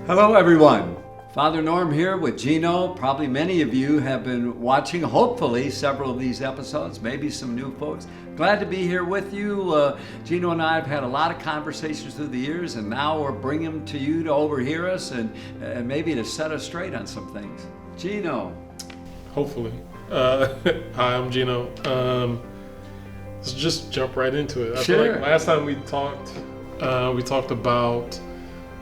Hello, everyone. Father Norm here with Gino. Probably many of you have been watching, hopefully, several of these episodes, maybe some new folks. Glad to be here with you. Gino and I have had a lot of conversations through the years, and now we're bringing them to you to overhear us and maybe to set us straight on some things. Gino. Hopefully. Hi, I'm Gino. Let's just jump right into it. I feel like last time we talked about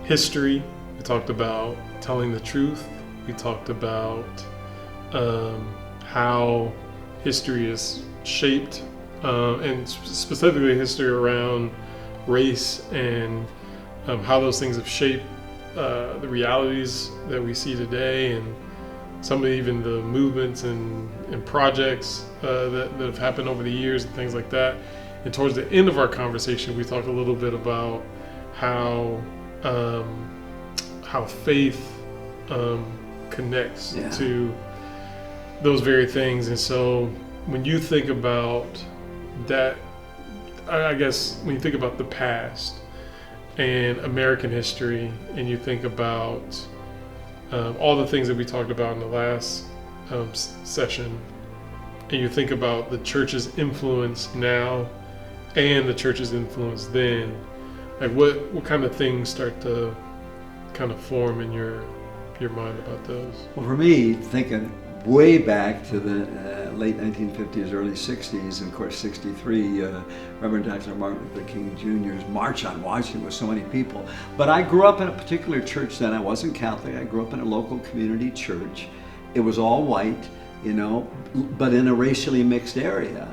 history. We talked about telling the truth. We talked about how history is shaped, and specifically history around race and how those things have shaped the realities that we see today, and some of even the movements and projects that have happened over the years and things like that. And towards the end of our conversation, we talked a little bit about how faith connects to those very things. And so when you think about that, I guess when you think about the past and American history, and you think about all the things that we talked about in the last session, and you think about the church's influence now and the church's influence then, like what kind of things start to kind of form in your mind about those? Well, for me, thinking way back to the late 1950s, early 60s, and of course 63, Reverend Dr. Martin Luther King Jr.'s March on Washington with so many people. But I grew up in a particular church then. I wasn't Catholic. I grew up in a local community church. It was all white, but in a racially mixed area.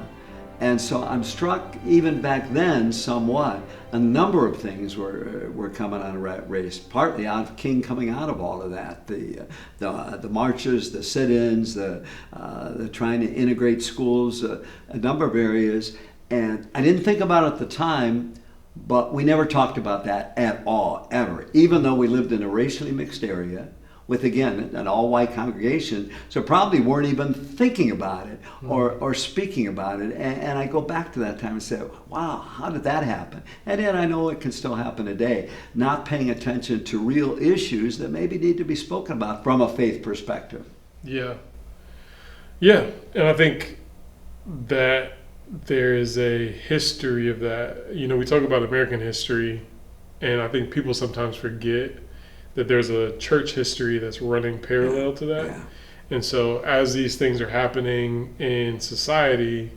And so I'm struck even back then somewhat. A number of things were coming out of race, partly out of King coming out of all of that. The marches, the sit-ins, the trying to integrate schools, a number of areas. And I didn't think about it at the time, but we never talked about that at all, ever. Even though we lived in a racially mixed area, with, again, an all-white congregation, so probably weren't even thinking about it or speaking about it. And I go back to that time and say, wow, how did that happen? And yet I know it can still happen today, not paying attention to real issues that maybe need to be spoken about from a faith perspective. Yeah, and I think that there is a history of that. We talk about American history, and I think people sometimes forget that there's a church history that's running parallel to that. Yeah. And so as these things are happening in society,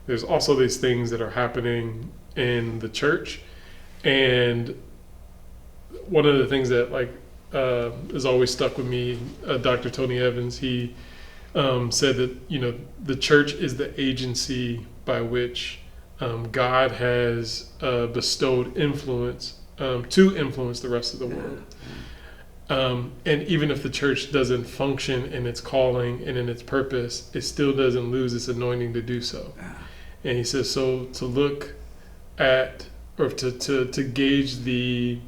there's also these things that are happening in the church. And one of the things that has always stuck with me, Dr. Tony Evans, he said that, the church is the agency by which God has bestowed influence to influence the rest of the world. And even if the church doesn't function in its calling and in its purpose, it still doesn't lose its anointing to do so. And he says, so to look at, or to gauge the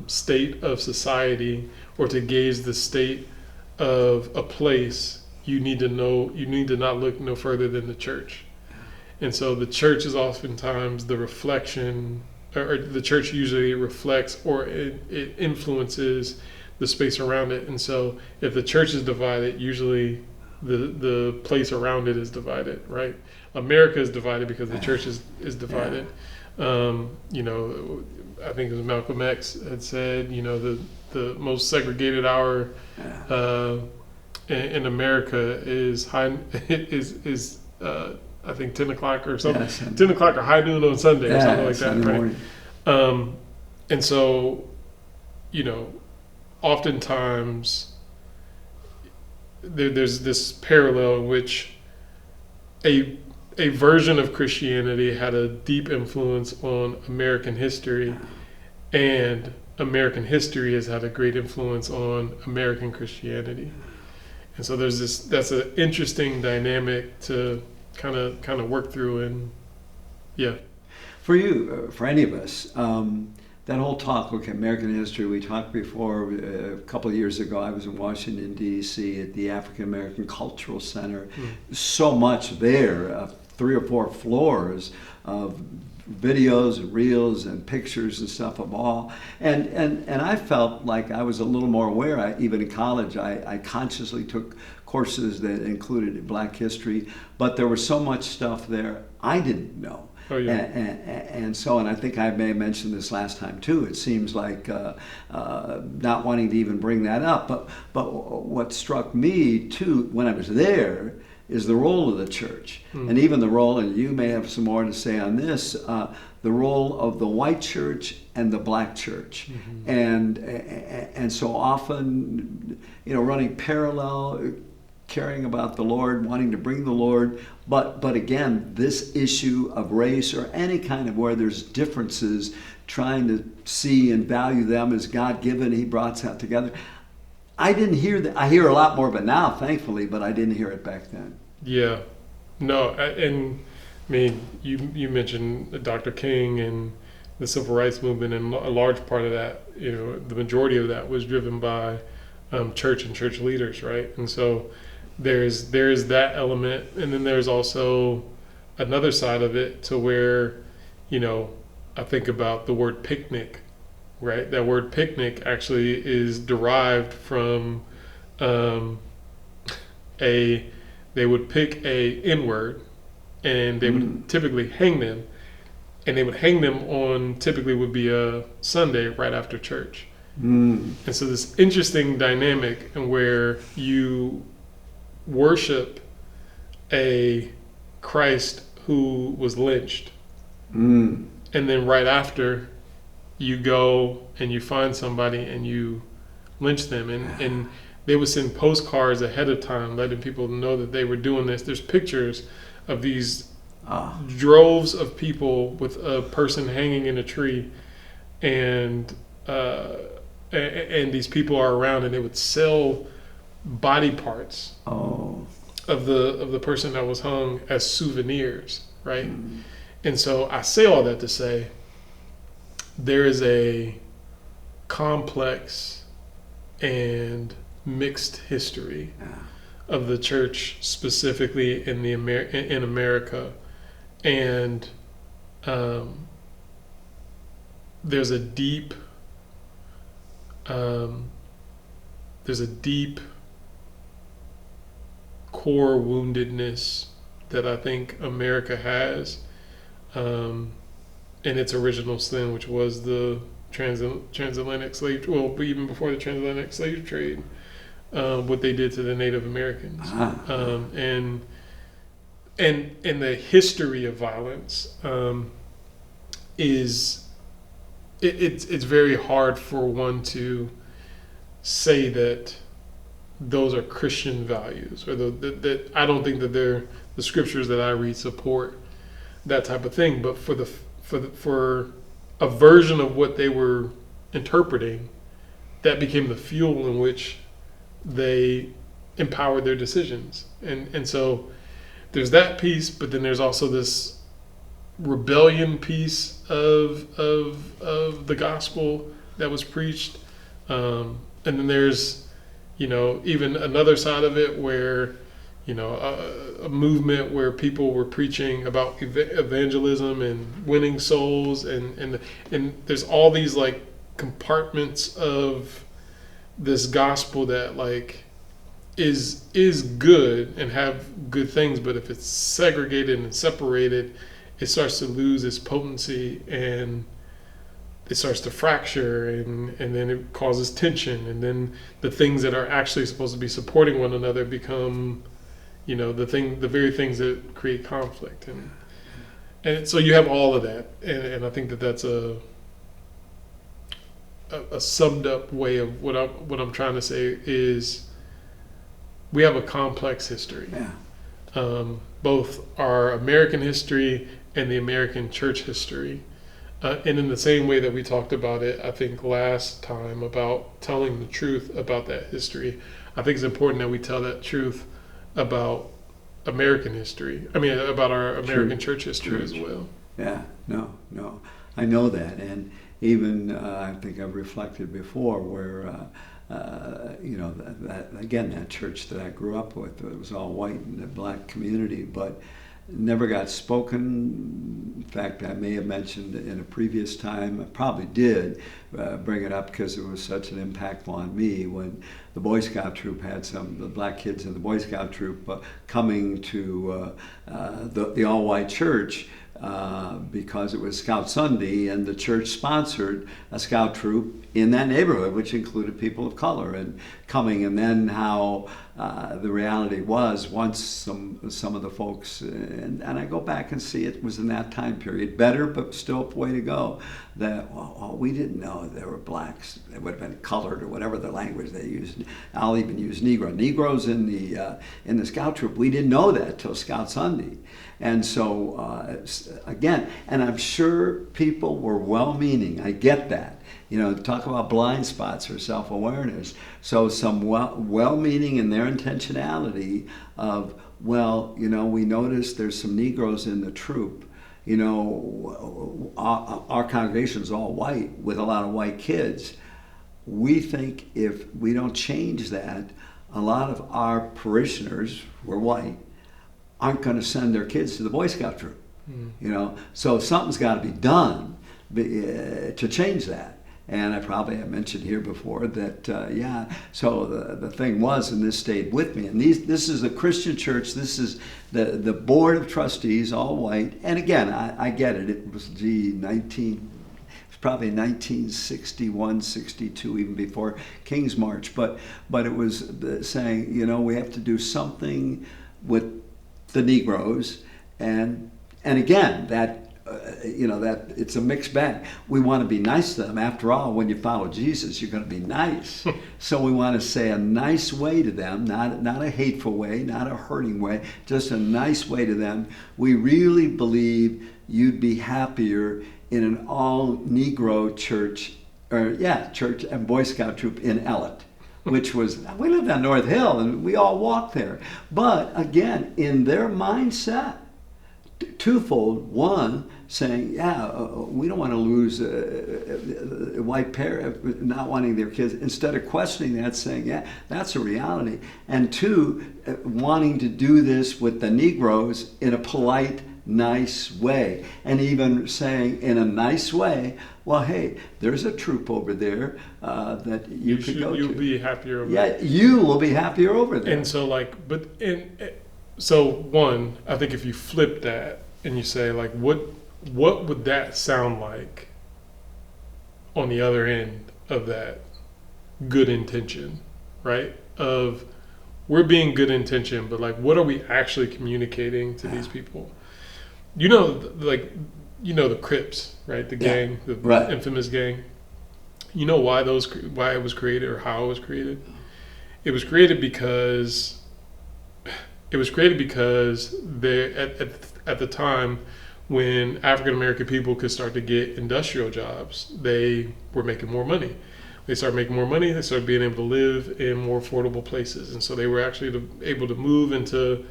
state of society, or to gauge the state of a place, you need to not look no further than the church. And so the church is oftentimes the reflection, or the church usually reflects, or it influences the space around it. And so if the church is divided, usually the place around it is divided, right? America is divided because the church is divided. I think it was Malcolm X had said, the most segregated hour in America is I think 10 o'clock or something. Yes, 10 o'clock or high noon on Sunday or something like that, right? And so, oftentimes there's this parallel in which a version of Christianity had a deep influence on American history, and American history has had a great influence on American Christianity. And so that's an interesting dynamic to kind of work through. And for you, for any of us, that whole talk, American history, we talked before, a couple of years ago, I was in Washington, D.C. at the African American Cultural Center. So much there, 3 or 4 floors of videos and reels and pictures and stuff of all. And I felt like I was a little more aware. Even in college, I consciously took courses that included Black history, but there was so much stuff there I didn't know. Oh, yeah. And I think I may have mentioned this last time too. It seems like not wanting to even bring that up, but what struck me too when I was there is the role of the church, and even the role, and you may have some more to say on this, the role of the white church and the Black church, and so often, running parallel, caring about the Lord, wanting to bring the Lord, but again, this issue of race or any kind of where there's differences, trying to see and value them as God-given, He brought that together. I didn't hear that. I hear a lot more of it now, thankfully, but I didn't hear it back then. Yeah. No, and I mean, you mentioned Dr. King and the Civil Rights Movement, and a large part of that, the majority of that was driven by church and church leaders, right? And so there's that element, and then there's also another side of it to where, I think about the word picnic, right? That word picnic actually is derived from they would pick a N-word, and they would typically hang them, and they would hang them on, typically would be a Sunday right after church. And so this interesting dynamic in where you worship a Christ who was lynched, and then right after you go and you find somebody and you lynch them, and they would send postcards ahead of time letting people know that they were doing this. There's pictures of these droves of people with a person hanging in a tree, and these people are around, and they would sell body parts of the person that was hung as souvenirs, right? And so I say all that to say there is a complex and mixed history of the church, specifically in in America, and there's a deep core woundedness that I think America has in its original sin, which was the transatlantic slave, well, even before the transatlantic slave trade, what they did to the Native Americans, and the history of violence it's very hard for one to say that those are Christian values, or that I don't think that the scriptures that I read support that type of thing. But for a version of what they were interpreting, that became the fuel in which they empowered their decisions. And so there's that piece, but then there's also this rebellion piece of the gospel that was preached, and then there's even another side of it where a movement where people were preaching about evangelism and winning souls, and there's all these like compartments of this gospel that like is good and have good things, but if it's segregated and separated, it starts to lose its potency, and it starts to fracture, and then it causes tension, and then the things that are actually supposed to be supporting one another become the very things that create conflict, and so you have all of that, and I think that that's a summed up way of what I'm trying to say is we have a complex history. Both our American history and the American church history. And in the same way that we talked about it, I think last time, about telling the truth about that history, I think it's important that we tell that truth about American history. I mean, about our American church history as well. Yeah, no. I know that. And even I think I've reflected before where, that church that I grew up with, it was all white in the Black community, but never got spoken. In fact, I may have mentioned in a previous time, I probably did bring it up because it was such an impact on me when the Boy Scout troop had some of the black kids in the Boy Scout troop coming to the all-white church because it was Scout Sunday, and the church sponsored a scout troop in that neighborhood, which included people of color, and coming. And then how the reality was, once some of the folks, and I go back and see it was in that time period, better but still a way to go, that we didn't know there were blacks. They would have been colored or whatever the language they used. I'll even use Negroes in the scout troop. We didn't know that till Scout Sunday. And so, again, and I'm sure people were well-meaning. I get that. You know, talk about blind spots or self-awareness. So some well-meaning in their intentionality of, well, you know, we noticed there's some Negroes in the troop. You know, our congregation's all white with a lot of white kids. We think if we don't change that, a lot of our parishioners who are white aren't going to send their kids to the Boy Scout troop. You know, so something's got to be done to change that. And I probably have mentioned here before that, so the thing was, and this stayed with me, and this is a Christian church, this is the board of trustees, all white, and again, I get it, it was probably 1961, 62, even before King's March, but it was saying, you know, we have to do something with the Negroes, and again, that that it's a mixed bag. We want to be nice to them. After all, when you follow Jesus, you're going to be nice. So we want to say a nice way to them, not a hateful way, not a hurting way, just a nice way to them. We really believe you'd be happier in an all-Negro church, church and Boy Scout troop in Ellet, which was, we lived on North Hill and we all walked there. But again, in their mindset, twofold. One, saying, we don't want to lose a white parent not wanting their kids. Instead of questioning that, saying, that's a reality. And two, wanting to do this with the Negroes in a polite, nice way. And even saying in a nice way, well, hey, there's a troop over there that you could go to. You'll be happier over there. Yeah, you will be happier over there. And so, so one, I think if you flip that and you say, like, what would that sound like on the other end of that good intention, right? Of we're being good intention, but like, what are we actually communicating to these people? You know, the Crips, right? The gang, the infamous gang. You know why it was created or how it was created? It was created because at the time when African American people could start to get industrial jobs, they were making more money. They started making more money. They started being able to live in more affordable places, and so they were actually able to move into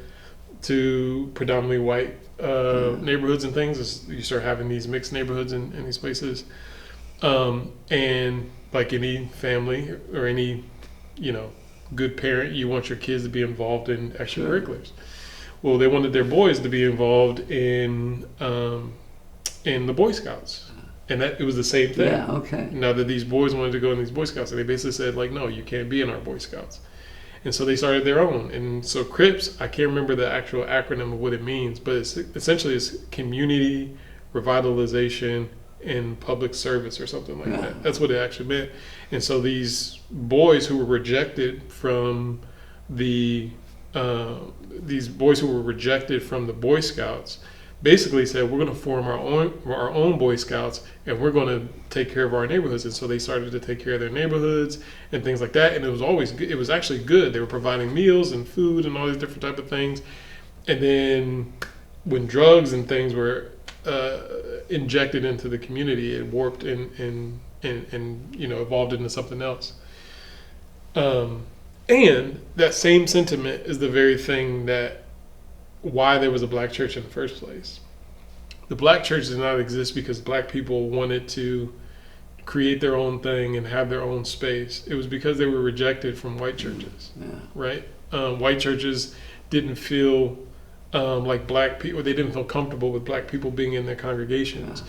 predominantly white neighborhoods and things. You start having these mixed neighborhoods in these places, and like any family or any good parent, you want your kids to be involved in extracurriculars. Well, they wanted their boys to be involved in the Boy Scouts, and that it was the same thing. Yeah, okay. Now that these boys wanted to go in these Boy Scouts, and they basically said, like, no, you can't be in our Boy Scouts, and so they started their own. And so Crips, I can't remember the actual acronym of what it means, but it's essentially community revitalization in public service or something like that. That's what it actually meant. And so these boys who were rejected from the Boy Scouts basically said, we're going to form our own Boy Scouts, and we're going to take care of our neighborhoods. And so they started to take care of their neighborhoods and things like that. And it was always good. It was actually good. They were providing meals and food and all these different type of things. And then when drugs and things were injected into the community, it warped and evolved into something else. And that same sentiment is the very thing that why there was a black church in the first place. The black church did not exist because black people wanted to create their own thing and have their own space. It was because they were rejected from white churches, right? White churches didn't feel like black people. They didn't feel comfortable with black people being in their congregations,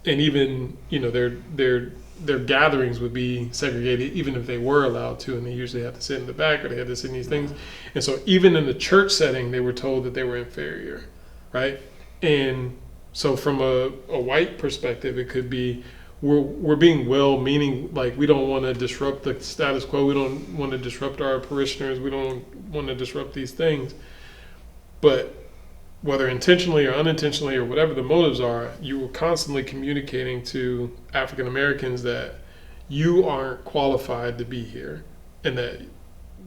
and even their gatherings would be segregated, even if they were allowed to, and they usually had to sit in the back or they had to sit in these things. And so even in the church setting, they were told that they were inferior, right? And so from a white perspective, it could be we're being well-meaning, like we don't want to disrupt the status quo, we don't want to disrupt our parishioners, we don't want to disrupt these things. But whether intentionally or unintentionally or whatever the motives are, you were constantly communicating to African Americans that you aren't qualified to be here and that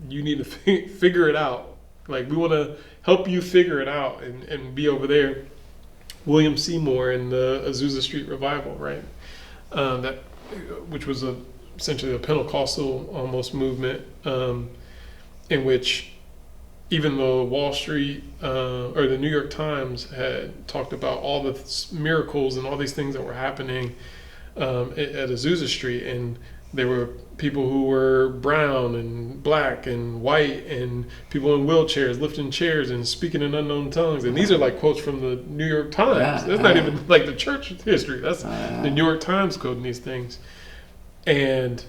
you need to figure it out. Like, we want to help you figure it out and be over there. William Seymour in the Azusa Street Revival, right? Which was essentially a Pentecostal almost movement, in which even though Wall Street or the New York Times had talked about all the miracles and all these things that were happening at Azusa Street, and there were people who were brown and black and white and people in wheelchairs lifting chairs and speaking in unknown tongues. And these are like quotes from the New York Times. That's not even like the church history. That's the New York Times quoting these things. And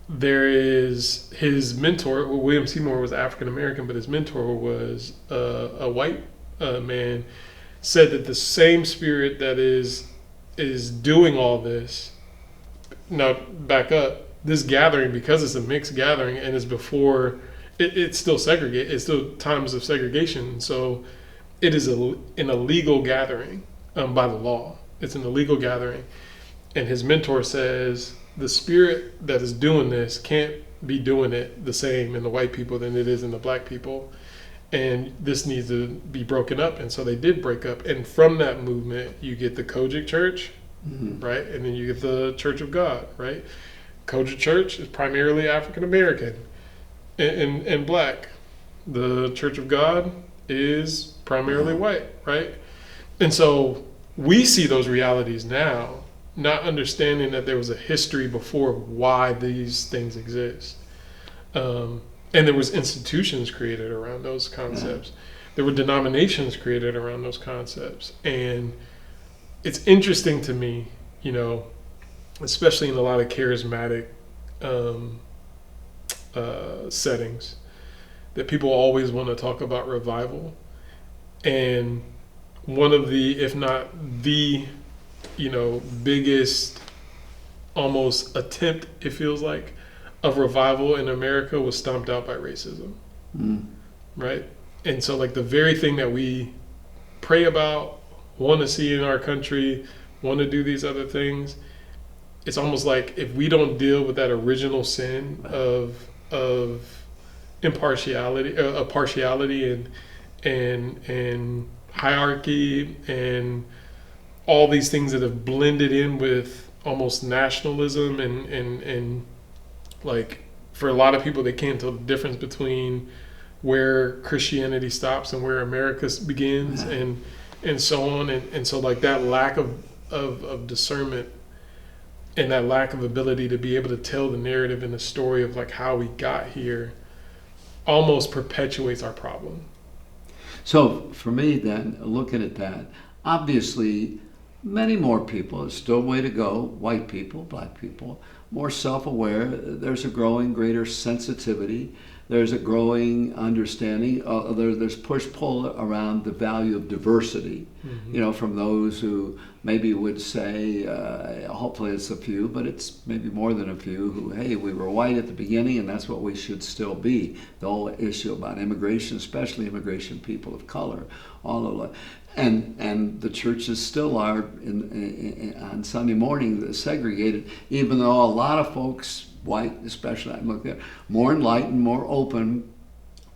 there is his mentor. Well, William Seymour was African American, but his mentor was a white man. Said that the same spirit that is doing all this. Now back up. This gathering, because it's a mixed gathering and it's before, it's still segregated. It's still times of segregation. So it is an illegal gathering by the law. It's an illegal gathering, and his mentor says the spirit that is doing this can't be doing it the same in the white people than it is in the black people, and this needs to be broken up. And so they did break up, and from that movement you get the Kojic Church, right, and then you get the Church of God, right. Kojic Church is primarily African American and black. The Church of God is primarily white, right. And so we see those realities now, not understanding that there was a history before why these things exist. And there was institutions created around those concepts. There were denominations created around those concepts. And it's interesting to me, especially in a lot of charismatic settings, that people always want to talk about revival. And one of the, if not the, biggest almost attempt, it feels like, of revival in America was stomped out by racism, right? And so like the very thing that we pray about, want to see in our country, want to do these other things, it's almost like if we don't deal with that original sin of impartiality, partiality and hierarchy and all these things that have blended in with almost nationalism and like, for a lot of people, they can't tell the difference between where Christianity stops and where America begins, and so on. And so like that lack of discernment and that lack of ability to be able to tell the narrative and the story of like how we got here almost perpetuates our problem. So for me then, looking at that, obviously many more people, there's still a way to go, white people, black people, more self-aware. There's a growing greater sensitivity. There's a growing understanding. There's push-pull around the value of diversity, from those who maybe would say, hopefully it's a few, but it's maybe more than a few, who, hey, we were white at the beginning and that's what we should still be. The whole issue about immigration, especially immigration, people of color, all of that. And the churches still are on Sunday morning segregated, even though a lot of folks, white especially, I look there, more enlightened, more open,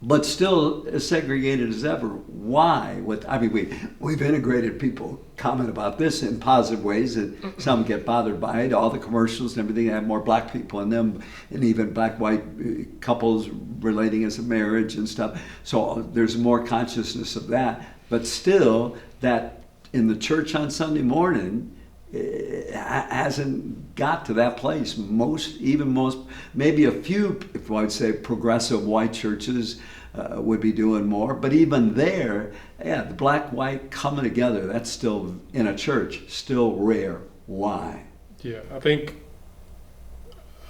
but still as segregated as ever. Why? We've integrated. People comment about this in positive ways, and some get bothered by it. All the commercials and everything have more black people in them, and even black-white couples relating as a marriage and stuff. So there's more consciousness of that. But still, that in the church on Sunday morning, it hasn't got to that place. Maybe a few, if I would say, progressive white churches would be doing more. But even there, yeah, the black white coming together, that's still in a church still rare. Why? Yeah, I think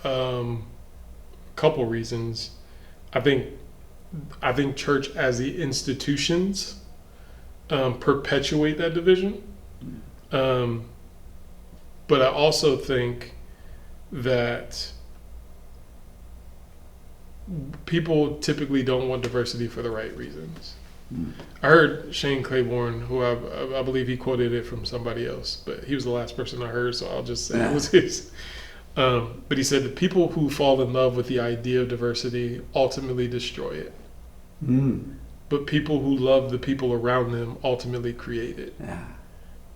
a couple reasons. I think church as the institutions perpetuate that division. But I also think that people typically don't want diversity for the right reasons. I heard Shane Claiborne, who I believe he quoted it from somebody else, but he was the last person I heard, so I'll just say it was his. But he said the people who fall in love with the idea of diversity ultimately destroy it. But people who love the people around them ultimately create it.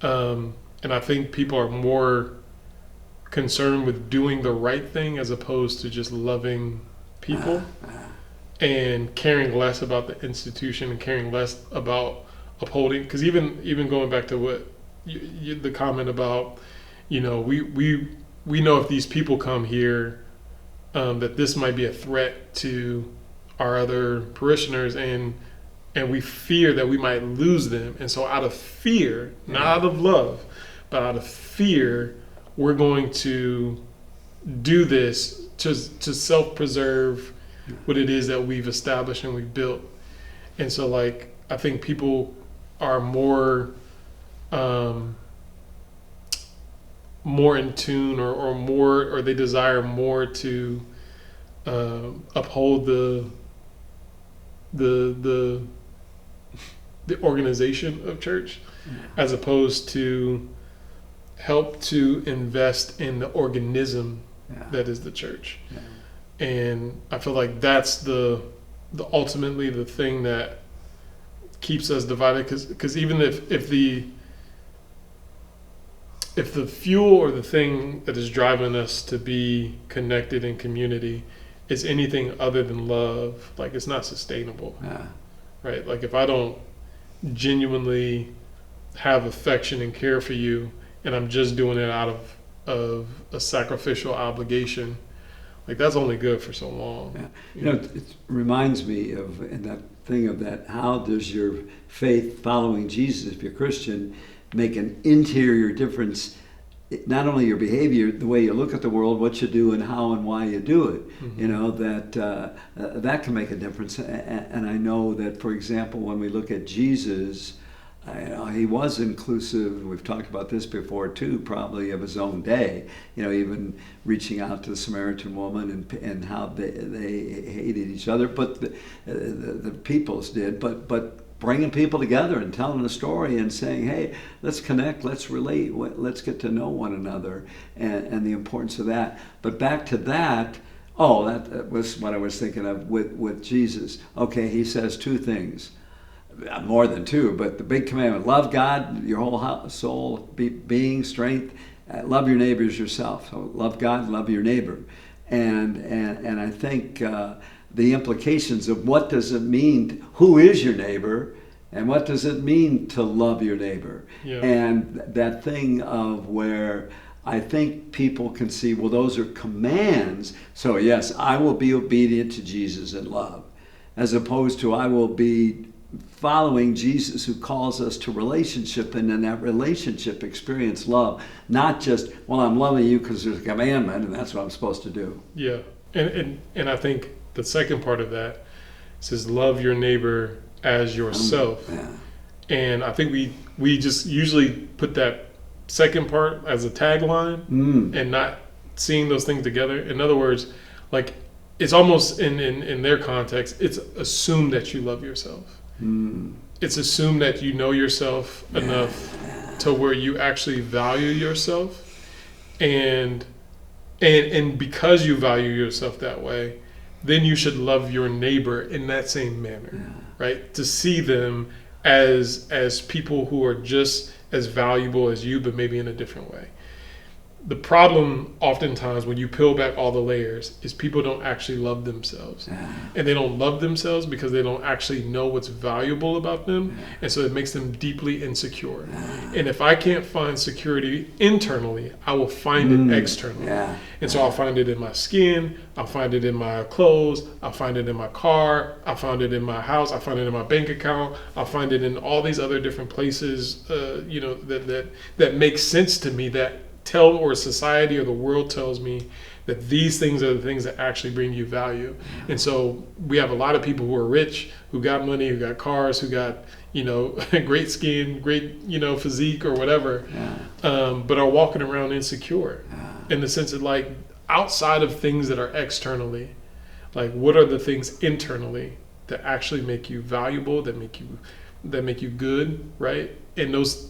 And I think people are more concerned with doing the right thing as opposed to just loving people and caring less about the institution and caring less about upholding. Because even going back to what the comment about, we know if these people come here, that this might be a threat to our other parishioners, and we fear that we might lose them. And so out of fear, not out of love, but out of fear, we're going to do this to self-preserve what it is that we've established and we've built. And so, I think people are more in tune or they desire more to uphold the organization of church as opposed to help to invest in the organism that is the church. And I feel like that's the ultimately the thing that keeps us divided, because even if the fuel or the thing that is driving us to be connected in community is anything other than love, it's not sustainable. Right? If I don't genuinely have affection and care for you, and I'm just doing it out of a sacrificial obligation, that's only good for so long. It reminds me of that thing of that. How does your faith following Jesus, if you're Christian, make an interior difference? Not only your behavior, the way you look at the world, what you do, and how and why you do it. That can make a difference. And I know that, for example, when we look at Jesus, he was inclusive. We've talked about this before too, probably of his own day. Even reaching out to the Samaritan woman and how they hated each other, but the peoples did. But bringing people together and telling a story and saying, hey, let's connect, let's relate, let's get to know one another, and the importance of that. But back to that. That was what I was thinking of with Jesus. Okay, he says two things. More than two, but the big commandment: love God, your whole soul, being, strength. Love your neighbor as yourself. So love God, love your neighbor, and I think the implications of what does it mean? Who is your neighbor, and what does it mean to love your neighbor? And that thing of where I think people can see, well, those are commands. So yes, I will be obedient to Jesus in love, as opposed to I will be following Jesus, who calls us to relationship, and in that relationship experience love, not just, well, I'm loving you because there's a commandment and that's what I'm supposed to do. Yeah. And I think the second part of that says love your neighbor as yourself. And I think we just usually put that second part as a tagline and not seeing those things together. In other words, it's almost in their context, it's assumed that you love yourself. It's assumed that you know yourself enough to where you actually value yourself, and because you value yourself that way, then you should love your neighbor in that same manner, right? To see them as people who are just as valuable as you, but maybe in a different way. the problem oftentimes when you peel back all the layers is people don't actually love themselves. Yeah. And they don't love themselves because they don't actually know what's valuable about them. Yeah. And so it makes them deeply insecure. Yeah. And if I can't find security internally, I will find it externally. Yeah. And so I'll find it in my skin, I'll find it in my clothes, I'll find it in my car, I'll find it in my house, I'll find it in my bank account, I'll find it in all these other different places, that make sense to me, that tell, or society or the world tells me that these things are the things that actually bring you value. And so we have a lot of people who are rich, who got money, who got cars, who got, great skin, great, physique or whatever, but are walking around insecure in the sense that, like, outside of things that are externally, like, what are the things internally that actually make you valuable, that make you good, right? And those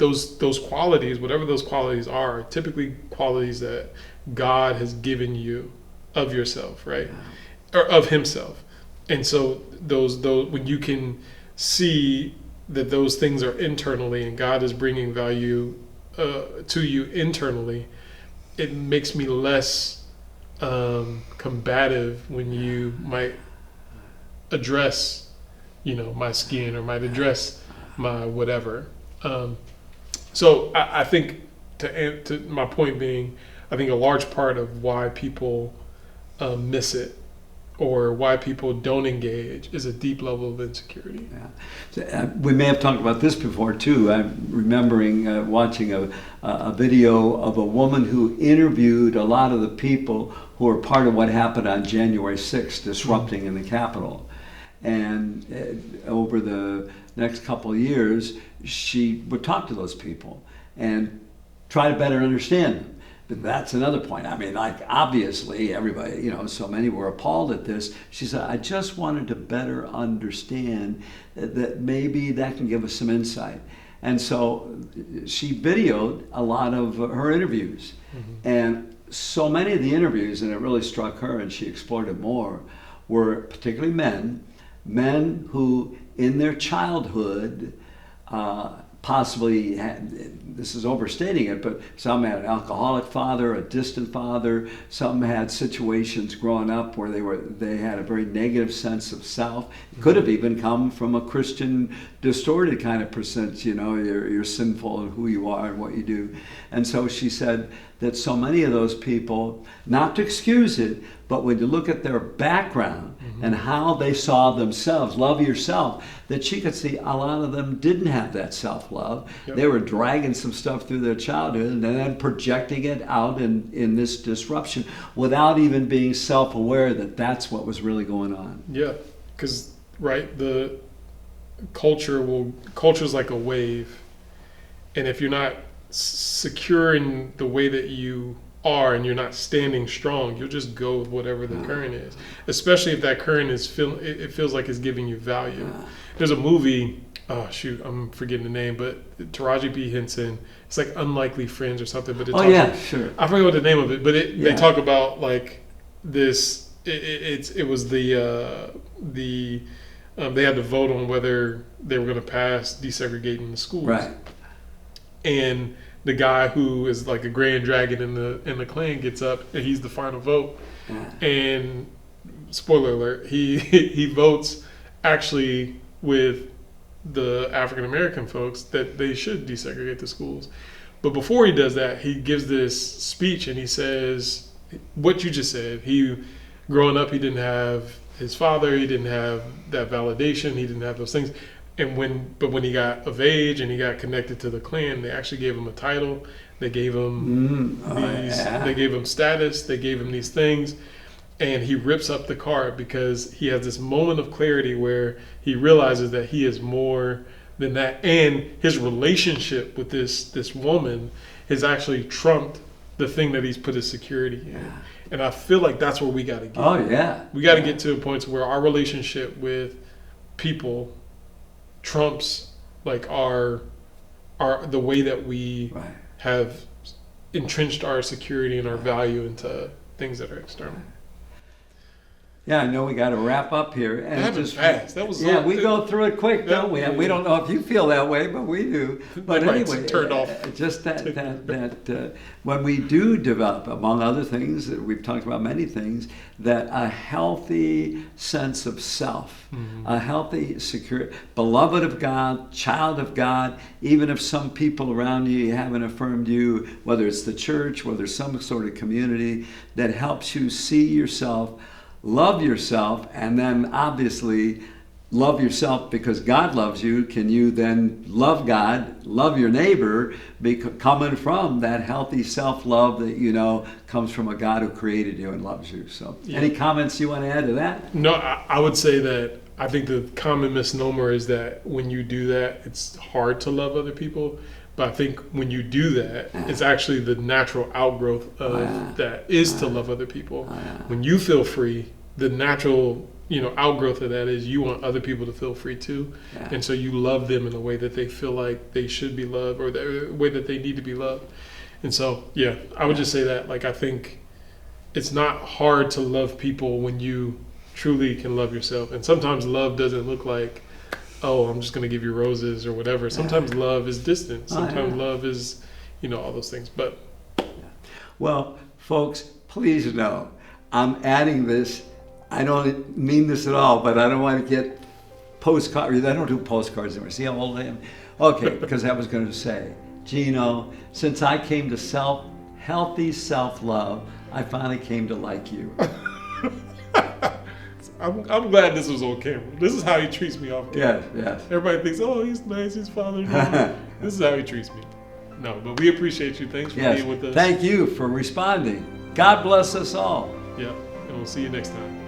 qualities, whatever those qualities are typically qualities that God has given you of yourself, right? Or of himself. And so those when you can see that those things are internally and God is bringing value to you internally, it makes me less combative when you might address, my skin, or might address my whatever. So I think to my point being, I think a large part of why people miss it, or why people don't engage, is a deep level of insecurity. Yeah. So, we may have talked about this before too. I'm remembering watching a video of a woman who interviewed a lot of the people who were part of what happened on January 6th, disrupting in the Capitol. And over the next couple of years, she would talk to those people and try to better understand them. But that's another point. I mean, like, obviously everybody, so many were appalled at this. She said, I just wanted to better understand that maybe that can give us some insight. And so she videoed a lot of her interviews. And so many of the interviews, and it really struck her, and she explored it more, were particularly men who in their childhood possibly had, this is overstating it, but some had an alcoholic father, a distant father. Some had situations growing up where they had a very negative sense of self. It could have even come from a Christian distorted kind of percent, you're sinful in who you are and what you do. And so she said that so many of those people, not to excuse it, but when you look at their background and how they saw themselves, love yourself, that she could see a lot of them didn't have that self-love. Yep. They were dragging some stuff through their childhood and then projecting it out in this disruption without even being self-aware that that's what was really going on. Yeah, because, right, the culture's like a wave. And if you're not secure in the way that you are and you're not standing strong, you'll just go with whatever the current is, especially if that current it feels like it's giving you value. There's a movie, I'm forgetting the name, but Taraji P. Henson, it's like Unlikely Friends or something, but Sure. I forget what the name of it, but they talk about, like, this, it was they had to vote on whether they were going to pass desegregating the schools. Right. And the guy who is like a grand dragon in the clan gets up, and he's the final vote. And spoiler alert, he votes actually with the African American folks that they should desegregate the schools. But before he does that, he gives this speech and he says what you just said. Growing up, he didn't have his father, he didn't have that validation, he didn't have those things. And when he got of age and he got connected to the clan, they actually gave him a title. They gave him they gave him status. They gave him these things, and he rips up the card because he has this moment of clarity where he realizes that he is more than that, and his relationship with this woman has actually trumped the thing that he's put his security in. And I feel like that's where we got to get. We got to get to a point where our relationship with people trumps, like, our the way that we have entrenched our security and our value into things that are external. Yeah, I know we got to wrap up here. And That was fast. That was yeah, we go through it quick, don't we? We don't know if you feel that way, but we do. But Right, anyway, turned off. just that when we do develop, among other things, that we've talked about many things, that a healthy sense of self, a healthy, secure, beloved of God, child of God, even if some people around you haven't affirmed you, whether it's the church, whether it's some sort of community, that helps you see yourself, love yourself, and then obviously love yourself because God loves you. Can you then love God, love your neighbor, coming from that healthy self-love that you know comes from a God who created you and loves you? So, any comments you want to add to that? No, I would say that I think the common misnomer is that when you do that, it's hard to love other people. But I think when you do that, it's actually the natural outgrowth of that is to love other people. When you feel free, the natural, outgrowth of that is you want other people to feel free too. And so you love them in a way that they feel like they should be loved, or the way that they need to be loved. And so, yeah, I would just say that, I think it's not hard to love people when you truly can love yourself. And sometimes love doesn't look like, oh, I'm just going to give you roses or whatever. Sometimes love is distant. Sometimes love is, all those things. But well, folks, please know, I'm adding this. I don't mean this at all, but I don't want to get postcards. I don't do postcards anymore. See how old I am? Okay, because I was going to say, Gino, since I came to healthy self-love, I finally came to like you. I'm glad this was on camera. This is how he treats me off camera. Yes. Everybody thinks, oh, he's nice, he's father. This is how he treats me. No, but we appreciate you. Thanks for being with us. Thank you for responding. God bless us all. Yeah, and we'll see you next time.